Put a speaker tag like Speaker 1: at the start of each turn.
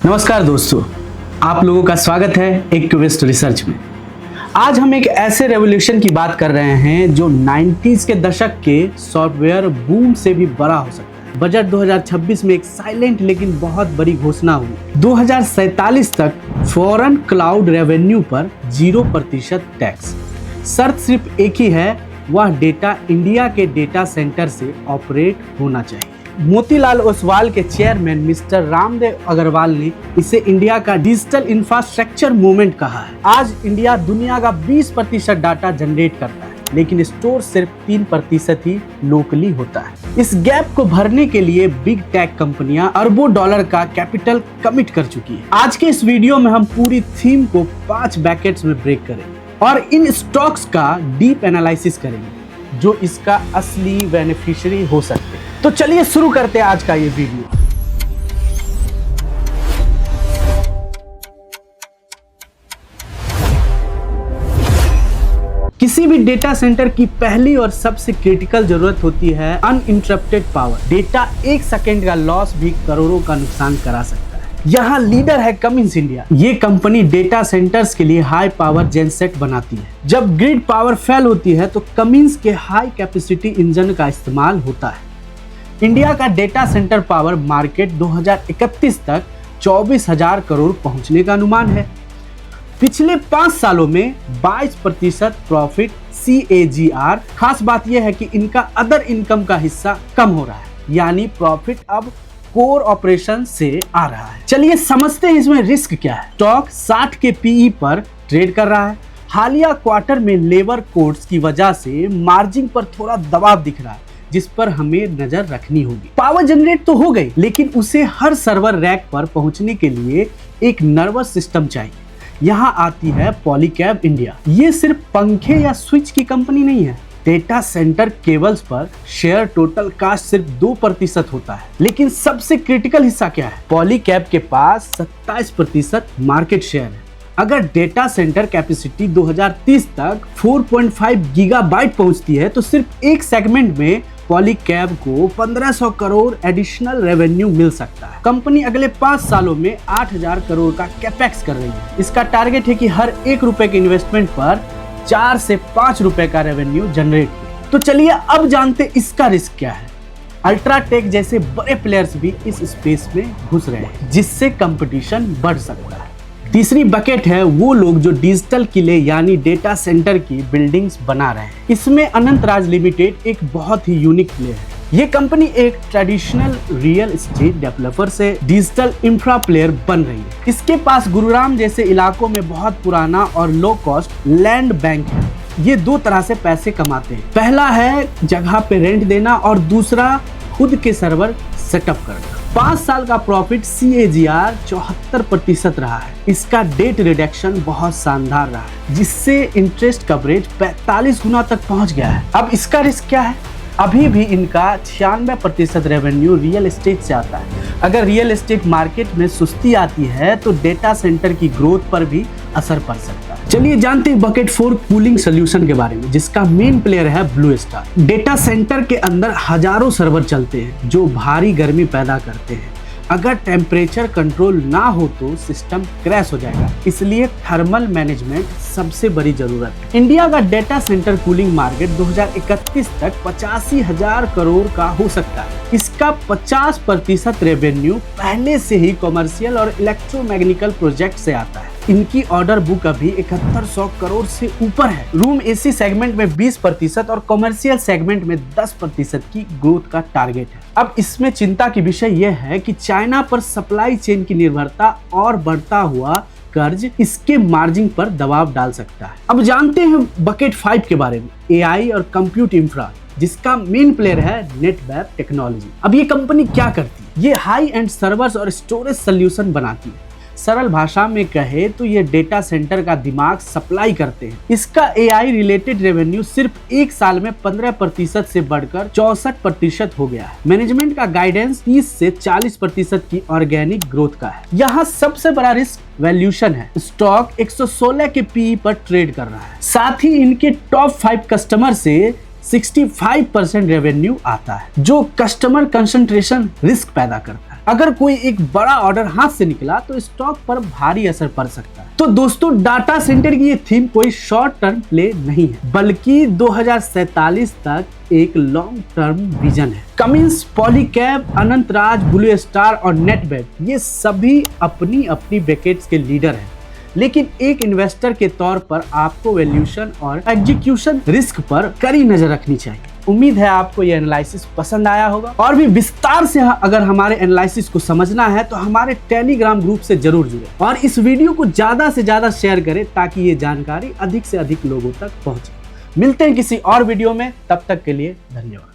Speaker 1: नमस्कार दोस्तों, आप लोगों का स्वागत है एक क्यूरियस रिसर्च में। आज हम एक ऐसे रेवोल्यूशन की बात कर रहे हैं जो 90s के दशक के सॉफ्टवेयर बूम से भी बड़ा हो सकता है। बजट 2026 में एक साइलेंट लेकिन बहुत बड़ी घोषणा हुई। 2047 तक फॉरेन क्लाउड रेवेन्यू पर 0% टैक्स। शर्त सिर्फ एक ही है, वह डेटा इंडिया के डेटा सेंटर से ऑपरेट होना चाहिए। मोतीलाल ओसवाल के चेयरमैन मिस्टर रामदेव अग्रवाल ने इसे इंडिया का डिजिटल इंफ्रास्ट्रक्चर मूवमेंट कहा है। आज इंडिया दुनिया का 20% डाटा जनरेट करता है, लेकिन स्टोर सिर्फ 3% ही लोकली होता है। इस गैप को भरने के लिए बिग टेक कंपनियां अरबों डॉलर का कैपिटल कमिट कर चुकी है। आज के इस वीडियो में हम पूरी थीम को 5 बैकेट्स में ब्रेक करेंगे और इन स्टॉक्स का डीप एनालिसिस करेंगे जो इसका असली बेनिफिशियरी हो सकते हैं। तो चलिए शुरू करते हैं आज का ये वीडियो। किसी भी डेटा सेंटर की पहली और सबसे क्रिटिकल जरूरत होती है अनइंटरप्टेड पावर। डेटा 1 सेकेंड का लॉस भी करोड़ों का नुकसान करा सकता है। यहाँ लीडर है कमिंस इंडिया। ये कंपनी डेटा सेंटर्स के लिए हाई पावर जेनसेट बनाती है। जब ग्रिड पावर फेल होती है तो कमिंस के हाई कैपेसिटी इंजन का इस्तेमाल होता है। इंडिया का डेटा सेंटर पावर मार्केट 2031 तक 24,000 करोड़ पहुंचने का अनुमान है। पिछले 5 सालों में 22% प्रॉफिट CAGR। खास बात यह है कि इनका अदर इनकम का हिस्सा कम हो रहा है, यानी प्रॉफिट अब कोर ऑपरेशन से आ रहा है। चलिए समझते हैं इसमें रिस्क क्या है। स्टॉक 60 के PE पर ट्रेड कर रहा है। हालिया क्वार्टर में लेबर कोड्स की वजह से मार्जिन पर थोड़ा दबाव दिख रहा है, जिस पर हमें नजर रखनी होगी। पावर जनरेट तो हो गई, लेकिन उसे हर सर्वर रैक पर पहुंचने के लिए एक नर्वस सिस्टम चाहिए। यहाँ आती है पॉलीकैब इंडिया। ये सिर्फ पंखे या स्विच की कंपनी नहीं है। डेटा सेंटर केबल्स पर शेयर टोटल कास्ट सिर्फ 2% होता है, लेकिन सबसे क्रिटिकल हिस्सा क्या है? पॉलीकैब के पास 27% मार्केट शेयर है। अगर डेटा सेंटर कैपेसिटी 2030 तक 4.5 गीगाबाइट पहुंचती है तो सिर्फ एक सेगमेंट में पॉलीकैब को 1500 करोड़ एडिशनल रेवेन्यू मिल सकता है। कंपनी अगले 5 सालों में 8,000 करोड़ का कैपेक्स कर रही है। इसका टारगेट है कि हर 1 रुपए के इन्वेस्टमेंट पर 4 से 5 रुपए का रेवेन्यू जनरेट हो। तो चलिए अब जानते इसका रिस्क क्या है। अल्ट्राटेक जैसे बड़े प्लेयर्स भी इस स्पेस में घुस रहे हैं, जिससे कंपटीशन बढ़ सकता है। तीसरी बकेट है वो लोग जो डिजिटल किले यानी डेटा सेंटर की बिल्डिंग्स बना रहे हैं। इसमें अनंत राज लिमिटेड एक बहुत ही यूनिक प्लेयर है। ये कंपनी एक ट्रेडिशनल रियल एस्टेट डेवलपर से डिजिटल इंफ्रा प्लेयर बन रही है। इसके पास गुरुग्राम जैसे इलाकों में बहुत पुराना और लो कॉस्ट लैंड बैंक है। ये 2 तरह से पैसे कमाते हैं। पहला है जगह पे रेंट देना और दूसरा खुद के सर्वर सेटअप करना। 5 साल का प्रॉफिट CAGR 74% रहा है। इसका डेट रिडक्शन बहुत शानदार रहा है, जिससे इंटरेस्ट कवरेज 45 गुना तक पहुंच गया है। अब इसका रिस्क क्या है? अभी भी इनका 96% रेवेन्यू रियल एस्टेट से आता है। अगर रियल एस्टेट मार्केट में सुस्ती आती है तो डेटा सेंटर की ग्रोथ पर भी असर पड़ सकता है। चलिए जानते हैं बकेट 4 कूलिंग सोल्यूशन के बारे में, जिसका मेन प्लेयर है ब्लू स्टार। डेटा सेंटर के अंदर हजारों सर्वर चलते हैं जो भारी गर्मी पैदा करते हैं। अगर टेम्परेचर कंट्रोल ना हो तो सिस्टम क्रैश हो जाएगा, इसलिए थर्मल मैनेजमेंट सबसे बड़ी जरूरत है। इंडिया का डेटा सेंटर कूलिंग मार्केट 2031 तक 85,000 करोड़ का हो सकता है। इसका 50% रेवेन्यू पहले से ही कॉमर्शियल और इलेक्ट्रोमैग्नेटिकल प्रोजेक्ट से आता है। इनकी ऑर्डर बुक अभी 7100 करोड़ से ऊपर है। रूम AC सेगमेंट में 20% और कॉमर्शियल सेगमेंट में 10% की ग्रोथ का टारगेट है। अब इसमें चिंता की विषय यह है कि चाइना पर सप्लाई चेन की निर्भरता और बढ़ता हुआ कर्ज इसके मार्जिन पर दबाव डाल सकता है। अब जानते हैं बकेट 5 के बारे में, AI और कंप्यूट इंफ्रा, जिसका मेन प्लेयर है नेटवेब टेक्नोलॉजी। अब ये कंपनी क्या करती है? ये हाई एंड सर्वर्स और स्टोरेज सोल्यूशन बनाती है। सरल भाषा में कहे तो ये डेटा सेंटर का दिमाग सप्लाई करते हैं। इसका AI रिलेटेड रेवेन्यू सिर्फ 1 साल में 15% से बढ़कर 64% हो गया है। मैनेजमेंट का गाइडेंस 30 से 40% की ऑर्गेनिक ग्रोथ का है। यहाँ सबसे बड़ा रिस्क वैल्यूएशन है। स्टॉक 116 के PE पर ट्रेड कर रहा है। साथ ही इनके टॉप 5 कस्टमर से 65% रेवेन्यू आता है, जो कस्टमर कंसंट्रेशन रिस्क पैदा करता है। अगर कोई एक बड़ा ऑर्डर हाथ से निकला तो स्टॉक पर भारी असर पड़ सकता है। तो दोस्तों, डाटा सेंटर की ये थीम कोई शॉर्ट टर्म प्ले नहीं है, बल्कि 2047 तक एक लॉन्ग टर्म विजन है। Cummins, Polycab, Anantraj, blue star और नेटवेब ये सभी अपनी अपनी ब्रैकेट्स के लीडर हैं, लेकिन एक इन्वेस्टर के तौर पर आपको वैल्यूएशन और एग्जीक्यूशन रिस्क पर कड़ी नजर रखनी चाहिए। उम्मीद है आपको यह एनालिसिस पसंद आया होगा, और भी विस्तार से अगर हमारे एनालिसिस को समझना है तो हमारे टेलीग्राम ग्रुप से जरूर जुड़े और इस वीडियो को ज्यादा से ज्यादा शेयर करें ताकि ये जानकारी अधिक से अधिक लोगों तक पहुंचे। मिलते हैं किसी और वीडियो में, तब तक के लिए धन्यवाद।